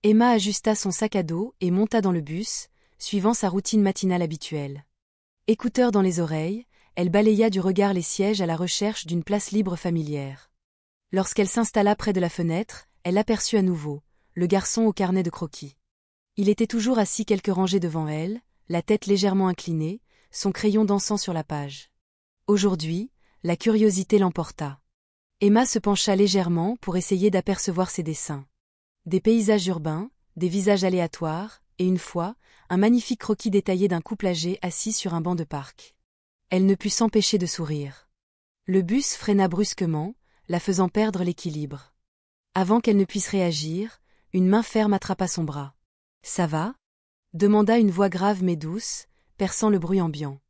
Emma ajusta son sac à dos et monta dans le bus, suivant sa routine matinale habituelle. Écouteurs dans les oreilles, elle balaya du regard les sièges à la recherche d'une place libre familière. Lorsqu'elle s'installa près de la fenêtre, elle aperçut à nouveau le garçon au carnet de croquis. Il était toujours assis quelques rangées devant elle, la tête légèrement inclinée, son crayon dansant sur la page. Aujourd'hui, la curiosité l'emporta. Emma se pencha légèrement pour essayer d'apercevoir ses dessins. Des paysages urbains, des visages aléatoires, et une fois, un magnifique croquis détaillé d'un couple âgé assis sur un banc de parc. Elle ne put s'empêcher de sourire. Le bus freina brusquement, la faisant perdre l'équilibre. Avant qu'elle ne puisse réagir, une main ferme attrapa son bras. « Ça va ?» demanda une voix grave mais douce, perçant le bruit ambiant.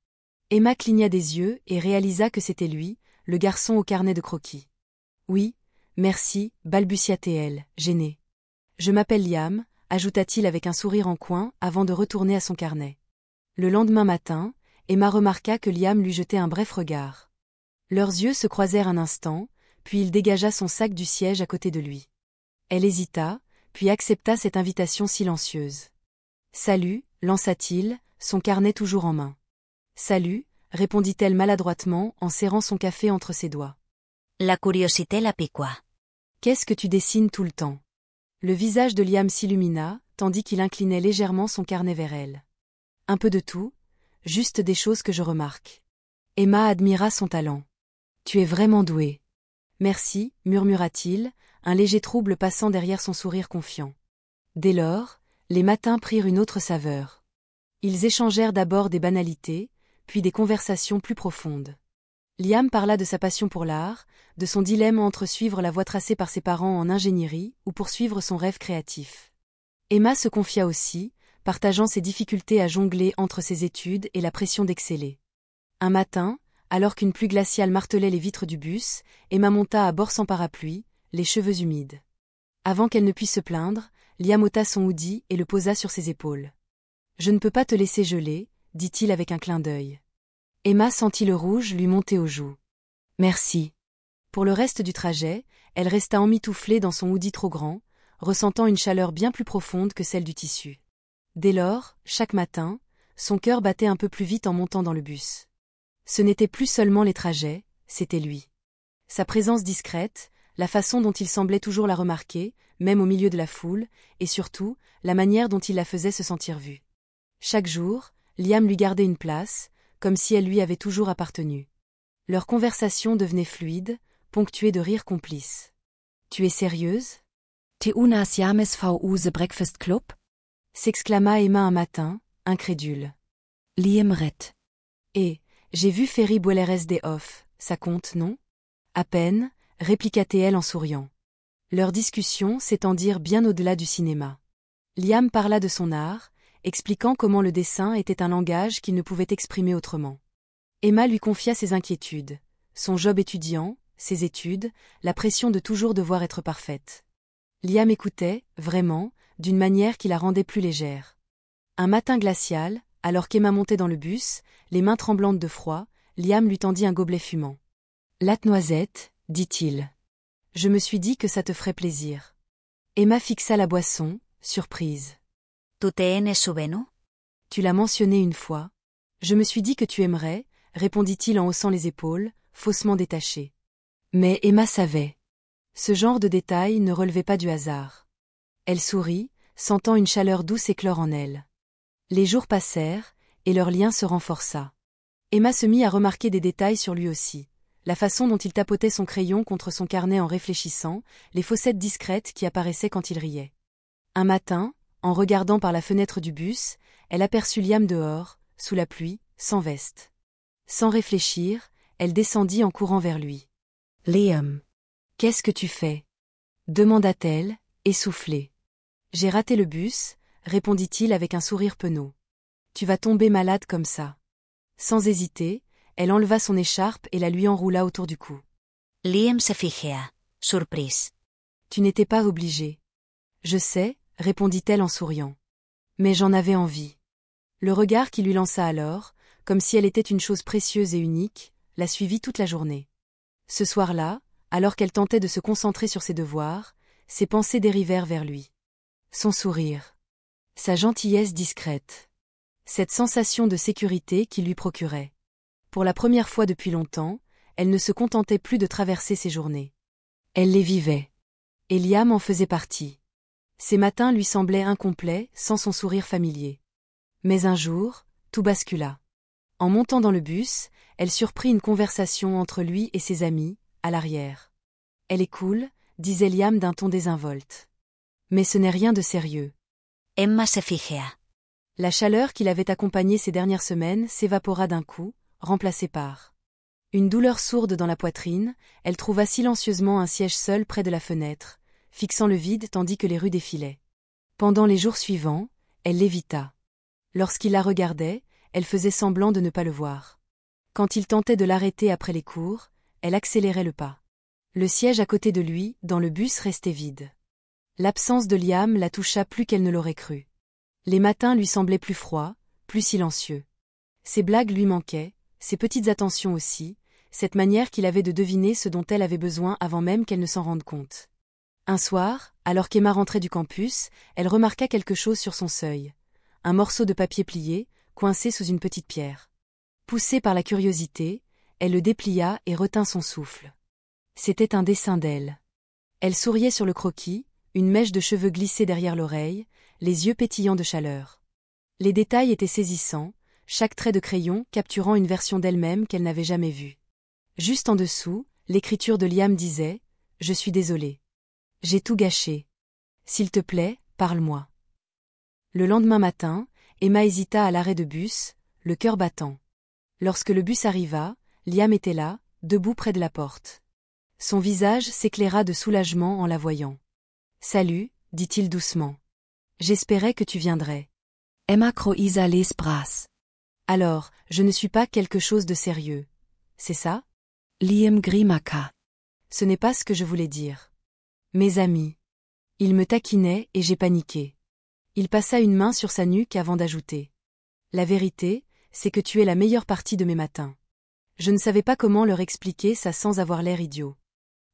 Emma cligna des yeux et réalisa que c'était lui, le garçon au carnet de croquis. « Oui, merci, balbutia-t-elle, gênée. « Je m'appelle Liam », ajouta-t-il avec un sourire en coin avant de retourner à son carnet. Le lendemain matin, Emma remarqua que Liam lui jetait un bref regard. Leurs yeux se croisèrent un instant, puis il dégagea son sac du siège à côté de lui. Elle hésita, puis accepta cette invitation silencieuse. « Salut », lança-t-il, son carnet toujours en main. « Salut », répondit-elle maladroitement en serrant son café entre ses doigts. La curiosité la piqua. « Qu'est-ce que tu dessines tout le temps ?» Le visage de Liam s'illumina, tandis qu'il inclinait légèrement son carnet vers elle. « Un peu de tout, juste des choses que je remarque. » Emma admira son talent. « Tu es vraiment douée. »« Merci », murmura-t-il, un léger trouble passant derrière son sourire confiant. Dès lors, les matins prirent une autre saveur. Ils échangèrent d'abord des banalités, puis des conversations plus profondes. Liam parla de sa passion pour l'art, de son dilemme entre suivre la voie tracée par ses parents en ingénierie ou poursuivre son rêve créatif. Emma se confia aussi, partageant ses difficultés à jongler entre ses études et la pression d'exceller. Un matin, alors qu'une pluie glaciale martelait les vitres du bus, Emma monta à bord sans parapluie, les cheveux humides. Avant qu'elle ne puisse se plaindre, Liam ôta son hoodie et le posa sur ses épaules. « Je ne peux pas te laisser geler », dit-il avec un clin d'œil. Emma sentit le rouge lui monter aux joues. « Merci. » Pour le reste du trajet, elle resta emmitouflée dans son hoodie trop grand, ressentant une chaleur bien plus profonde que celle du tissu. Dès lors, chaque matin, son cœur battait un peu plus vite en montant dans le bus. Ce n'était plus seulement les trajets, c'était lui. Sa présence discrète, la façon dont il semblait toujours la remarquer, même au milieu de la foule, et surtout, la manière dont il la faisait se sentir vue. Chaque jour, Liam lui gardait une place, comme si elle lui avait toujours appartenu. Leur conversation devenait fluide, ponctuée de rires complices. « Tu es sérieuse ?»« Te unas james use breakfast club ?» s'exclama Emma un matin, incrédule. Liam ret. « Et, j'ai vu Ferry Buelleres des Off, ça compte, non ?»« À peine », répliqua-t-elle en souriant. Leurs discussions s'étendirent bien au-delà du cinéma. Liam parla de son art, expliquant comment le dessin était un langage qu'il ne pouvait exprimer autrement. Emma lui confia ses inquiétudes, son job étudiant, ses études, la pression de toujours devoir être parfaite. Liam écoutait, vraiment, d'une manière qui la rendait plus légère. Un matin glacial, alors qu'Emma montait dans le bus, les mains tremblantes de froid, Liam lui tendit un gobelet fumant. « Latte noisette », dit-il. « Je me suis dit que ça te ferait plaisir. » Emma fixa la boisson, surprise. « Tu tienes su veno ?» Tu l'as mentionné une fois. Je me suis dit que tu aimerais, répondit-il en haussant les épaules, faussement détaché. Mais Emma savait. Ce genre de détail ne relevait pas du hasard. Elle sourit, sentant une chaleur douce éclore en elle. Les jours passèrent, et leur lien se renforça. Emma se mit à remarquer des détails sur lui aussi. La façon dont il tapotait son crayon contre son carnet en réfléchissant, les fossettes discrètes qui apparaissaient quand il riait. Un matin, en regardant par la fenêtre du bus, elle aperçut Liam dehors, sous la pluie, sans veste. Sans réfléchir, elle descendit en courant vers lui. « Liam, qu'est-ce que tu fais ?» demanda-t-elle, essoufflée. « J'ai raté le bus », répondit-il avec un sourire penaud. « Tu vas tomber malade comme ça. » Sans hésiter, elle enleva son écharpe et la lui enroula autour du cou. Liam se figea, surprise. « Tu n'étais pas obligée. »« Je sais », répondit-elle en souriant. « Mais j'en avais envie. » Le regard qu'il lui lança alors, comme si elle était une chose précieuse et unique, la suivit toute la journée. Ce soir-là, alors qu'elle tentait de se concentrer sur ses devoirs, ses pensées dérivèrent vers lui. Son sourire. Sa gentillesse discrète. Cette sensation de sécurité qu'il lui procurait. Pour la première fois depuis longtemps, elle ne se contentait plus de traverser ses journées. Elle les vivait. Et Liam en faisait partie. Ces matins lui semblaient incomplets sans son sourire familier. Mais un jour, tout bascula. En montant dans le bus, elle surprit une conversation entre lui et ses amis, à l'arrière. « Elle est cool », disait Liam d'un ton désinvolte. Mais ce n'est rien de sérieux. Emma se fijea. La chaleur qui l'avait accompagnée ces dernières semaines s'évapora d'un coup, remplacée par une douleur sourde dans la poitrine. Elle trouva silencieusement un siège seul près de la fenêtre, fixant le vide tandis que les rues défilaient. Pendant les jours suivants, elle l'évita. Lorsqu'il la regardait, elle faisait semblant de ne pas le voir. Quand il tentait de l'arrêter après les cours, elle accélérait le pas. Le siège à côté de lui, dans le bus, restait vide. L'absence de Liam la toucha plus qu'elle ne l'aurait cru. Les matins lui semblaient plus froids, plus silencieux. Ses blagues lui manquaient, ses petites attentions aussi, cette manière qu'il avait de deviner ce dont elle avait besoin avant même qu'elle ne s'en rende compte. Un soir, alors qu'Emma rentrait du campus, elle remarqua quelque chose sur son seuil. Un morceau de papier plié, coincé sous une petite pierre. Poussée par la curiosité, elle le déplia et retint son souffle. C'était un dessin d'elle. Elle souriait sur le croquis, une mèche de cheveux glissée derrière l'oreille, les yeux pétillants de chaleur. Les détails étaient saisissants, chaque trait de crayon capturant une version d'elle-même qu'elle n'avait jamais vue. Juste en dessous, l'écriture de Liam disait « Je suis désolée. J'ai tout gâché. S'il te plaît, parle-moi. » Le lendemain matin, Emma hésita à l'arrêt de bus, le cœur battant. Lorsque le bus arriva, Liam était là, debout près de la porte. Son visage s'éclaira de soulagement en la voyant. « Salut », dit-il doucement. « J'espérais que tu viendrais. » Emma croisa les bras. « Alors, je ne suis pas quelque chose de sérieux. C'est ça ? » Liam grimacea. « Ce n'est pas ce que je voulais dire. Mes amis. » Il me taquinait et j'ai paniqué. Il passa une main sur sa nuque avant d'ajouter. « La vérité, c'est que tu es la meilleure partie de mes matins. » Je ne savais pas comment leur expliquer ça sans avoir l'air idiot.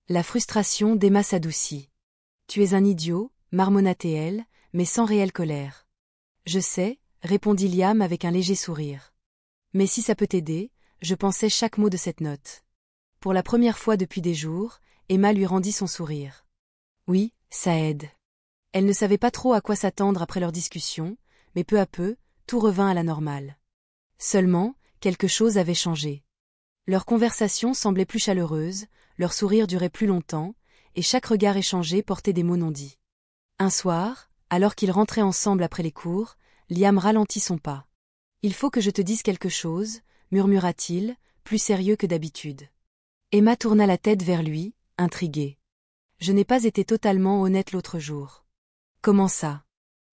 La frustration d'Emma s'adoucit. « Tu es un idiot, » marmonna-t-elle, mais sans réelle colère. « Je sais, » répondit Liam avec un léger sourire. « Mais si ça peut t'aider, je pensais chaque mot de cette note. » Pour la première fois depuis des jours, Emma lui rendit son sourire. « Oui, ça aide. » Elle ne savait pas trop à quoi s'attendre après leur discussion, mais peu à peu, tout revint à la normale. Seulement, quelque chose avait changé. Leur conversation semblait plus chaleureuse, leur sourire durait plus longtemps, et chaque regard échangé portait des mots non dits. Un soir, alors qu'ils rentraient ensemble après les cours, Liam ralentit son pas. « Il faut que je te dise quelque chose, » murmura-t-il, plus sérieux que d'habitude. Emma tourna la tête vers lui, intriguée. « Je n'ai pas été totalement honnête l'autre jour. »« Comment ça ?»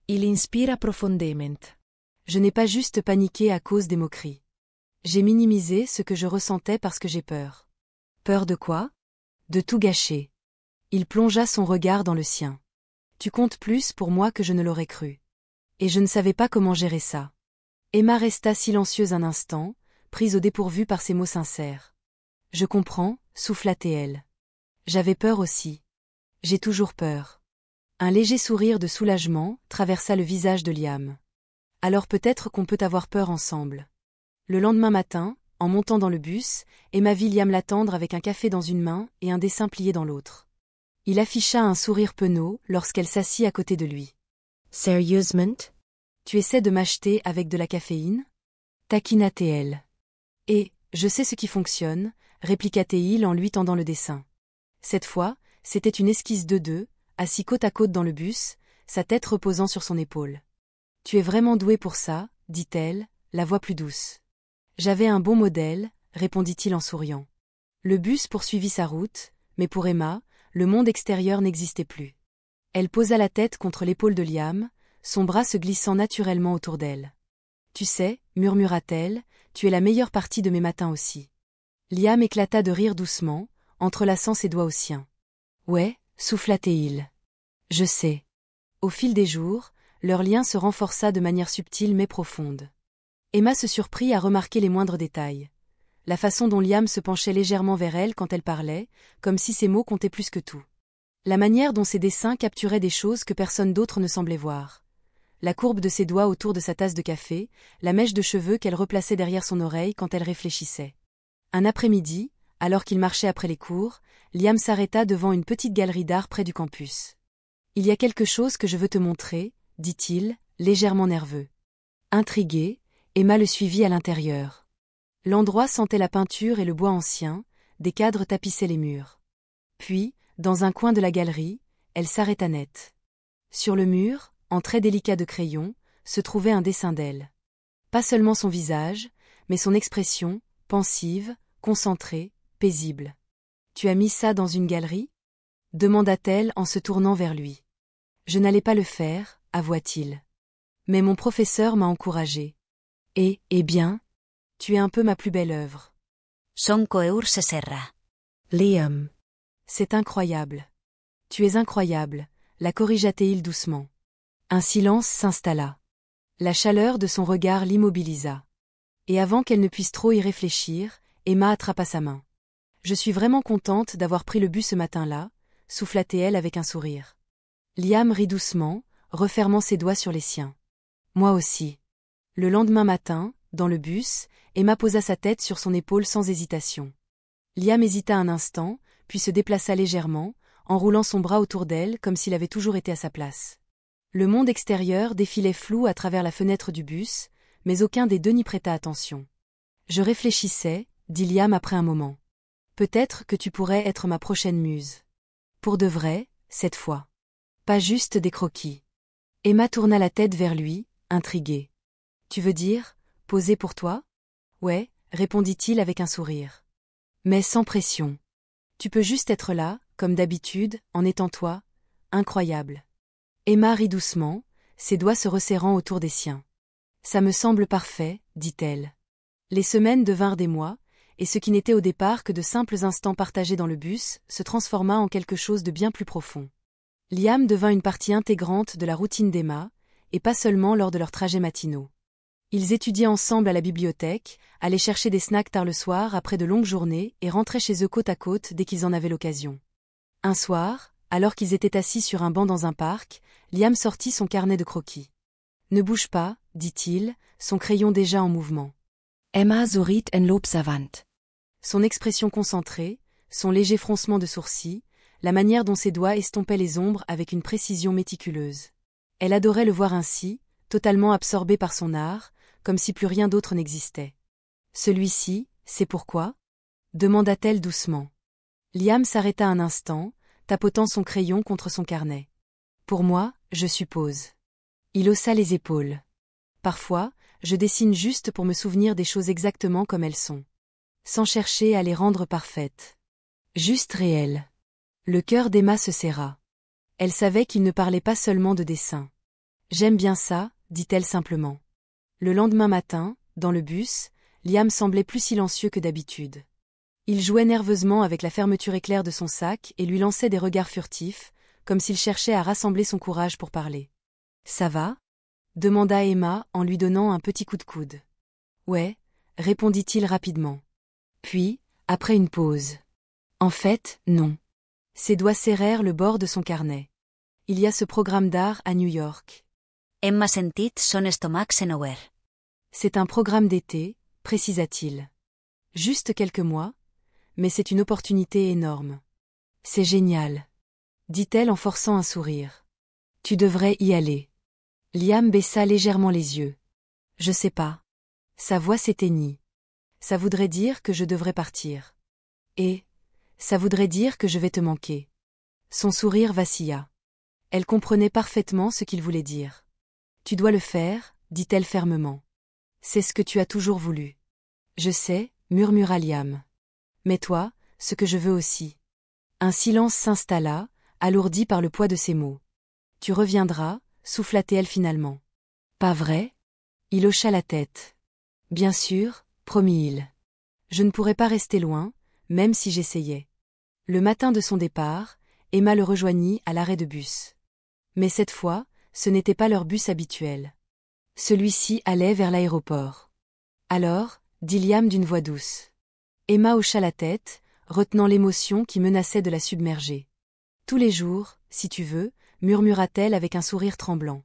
Il inspira profondément. « Je n'ai pas juste paniqué à cause des moqueries. J'ai minimisé ce que je ressentais parce que j'ai peur. » « Peur de quoi ? » ?»« De tout gâcher. » Il plongea son regard dans le sien. « Tu comptes plus pour moi que je ne l'aurais cru. Et je ne savais pas comment gérer ça. » Emma resta silencieuse un instant, prise au dépourvu par ces mots sincères. « Je comprends, » souffla-t-elle. « J'avais peur aussi. J'ai toujours peur. » Un léger sourire de soulagement traversa le visage de Liam. « Alors peut-être qu'on peut avoir peur ensemble. » Le lendemain matin, en montant dans le bus, Emma vit Liam l'attendre avec un café dans une main et un dessin plié dans l'autre. Il afficha un sourire penaud lorsqu'elle s'assit à côté de lui. « Sérieusement ? Tu essaies de m'acheter avec de la caféine ? » taquina-t-elle. « Et, je sais ce qui fonctionne, » répliqua-t-il en lui tendant le dessin. Cette fois, c'était une esquisse de deux, assis côte à côte dans le bus, sa tête reposant sur son épaule. « Tu es vraiment doué pour ça, » dit-elle, la voix plus douce. « J'avais un bon modèle, » répondit-il en souriant. Le bus poursuivit sa route, mais pour Emma, le monde extérieur n'existait plus. Elle posa la tête contre l'épaule de Liam, son bras se glissant naturellement autour d'elle. « Tu sais, » murmura-t-elle, « tu es la meilleure partie de mes matins aussi. » Liam éclata de rire doucement, entrelaçant ses doigts aux siens. « Ouais, » souffla-t-il. « Je sais. » Au fil des jours, leur lien se renforça de manière subtile mais profonde. Emma se surprit à remarquer les moindres détails. La façon dont Liam se penchait légèrement vers elle quand elle parlait, comme si ses mots comptaient plus que tout. La manière dont ses dessins capturaient des choses que personne d'autre ne semblait voir. La courbe de ses doigts autour de sa tasse de café, la mèche de cheveux qu'elle replaçait derrière son oreille quand elle réfléchissait. Un après-midi, alors qu'il marchait après les cours, Liam s'arrêta devant une petite galerie d'art près du campus. « Il y a quelque chose que je veux te montrer, » dit-il, légèrement nerveux. Intriguée, Emma le suivit à l'intérieur. L'endroit sentait la peinture et le bois ancien, des cadres tapissaient les murs. Puis, dans un coin de la galerie, elle s'arrêta net. Sur le mur, en traits délicats de crayon, se trouvait un dessin d'elle. Pas seulement son visage, mais son expression, pensive, concentrée, paisible. « Tu as mis ça dans une galerie ?» demanda-t-elle en se tournant vers lui. « Je n'allais pas le faire, avoua-t-il. Mais mon professeur m'a encouragé. Et, eh bien, tu es un peu ma plus belle œuvre. » Son coeur se serra. Liam. C'est incroyable. Tu es incroyable, la corrigea-t-il doucement. Un silence s'installa. La chaleur de son regard l'immobilisa. Et avant qu'elle ne puisse trop y réfléchir, Emma attrapa sa main. « Je suis vraiment contente d'avoir pris le bus ce matin-là, » souffla-t-elle avec un sourire. Liam rit doucement, refermant ses doigts sur les siens. « Moi aussi. » Le lendemain matin, dans le bus, Emma posa sa tête sur son épaule sans hésitation. Liam hésita un instant, puis se déplaça légèrement, enroulant son bras autour d'elle comme s'il avait toujours été à sa place. Le monde extérieur défilait flou à travers la fenêtre du bus, mais aucun des deux n'y prêta attention. « Je réfléchissais, » dit Liam après un moment. « Peut-être que tu pourrais être ma prochaine muse. Pour de vrai, cette fois. Pas juste des croquis. » Emma tourna la tête vers lui, intriguée. « Tu veux dire, poser pour toi ? » « Ouais, » répondit-il avec un sourire. « Mais sans pression. Tu peux juste être là, comme d'habitude, en étant toi. Incroyable. » Emma rit doucement, ses doigts se resserrant autour des siens. « Ça me semble parfait, » dit-elle. Les semaines devinrent des mois, et ce qui n'était au départ que de simples instants partagés dans le bus se transforma en quelque chose de bien plus profond. Liam devint une partie intégrante de la routine d'Emma, et pas seulement lors de leurs trajets matinaux. Ils étudiaient ensemble à la bibliothèque, allaient chercher des snacks tard le soir après de longues journées et rentraient chez eux côte à côte dès qu'ils en avaient l'occasion. Un soir, alors qu'ils étaient assis sur un banc dans un parc, Liam sortit son carnet de croquis. « Ne bouge pas, » dit-il, son crayon déjà en mouvement. Emma so riet en loopsavant. Son expression concentrée, son léger froncement de sourcils, la manière dont ses doigts estompaient les ombres avec une précision méticuleuse. Elle adorait le voir ainsi, totalement absorbé par son art, comme si plus rien d'autre n'existait. « Celui-ci, c'est pourquoi ?» demanda-t-elle doucement. Liam s'arrêta un instant, tapotant son crayon contre son carnet. « Pour moi, je suppose. » Il haussa les épaules. « Parfois, je dessine juste pour me souvenir des choses exactement comme elles sont. Sans chercher à les rendre parfaites. Juste réelles. » Le cœur d'Emma se serra. Elle savait qu'il ne parlait pas seulement de dessin. « J'aime bien ça, » dit-elle simplement. Le lendemain matin, dans le bus, Liam semblait plus silencieux que d'habitude. Il jouait nerveusement avec la fermeture éclair de son sac et lui lançait des regards furtifs, comme s'il cherchait à rassembler son courage pour parler. « Ça va ?» demanda Emma en lui donnant un petit coup de coude. « Ouais », répondit-il rapidement. Puis, après une pause. « En fait, non. » Ses doigts serrèrent le bord de son carnet. « Il y a ce programme d'art à New York. » Emma sentit son estomac s'enouer. C'est un programme d'été, précisa-t-il. Juste quelques mois, mais c'est une opportunité énorme. C'est génial, dit-elle en forçant un sourire. Tu devrais y aller. Liam baissa légèrement les yeux. Je sais pas. Sa voix s'éteignit. Ça voudrait dire que je devrais partir. Et ça voudrait dire que je vais te manquer. Son sourire vacilla. Elle comprenait parfaitement ce qu'il voulait dire. Tu dois le faire, dit-elle fermement. C'est ce que tu as toujours voulu. Je sais, murmura Liam. Mais toi, ce que je veux aussi. Un silence s'installa, alourdi par le poids de ses mots. Tu reviendras, souffla-t-elle finalement. Pas vrai ? Il hocha la tête. Bien sûr, promit-il. Je ne pourrais pas rester loin, même si j'essayais. Le matin de son départ, Emma le rejoignit à l'arrêt de bus. Mais cette fois, ce n'était pas leur bus habituel. Celui-ci allait vers l'aéroport. Alors, dit Liam d'une voix douce. Emma hocha la tête, retenant l'émotion qui menaçait de la submerger. Tous les jours, si tu veux, murmura-t-elle avec un sourire tremblant.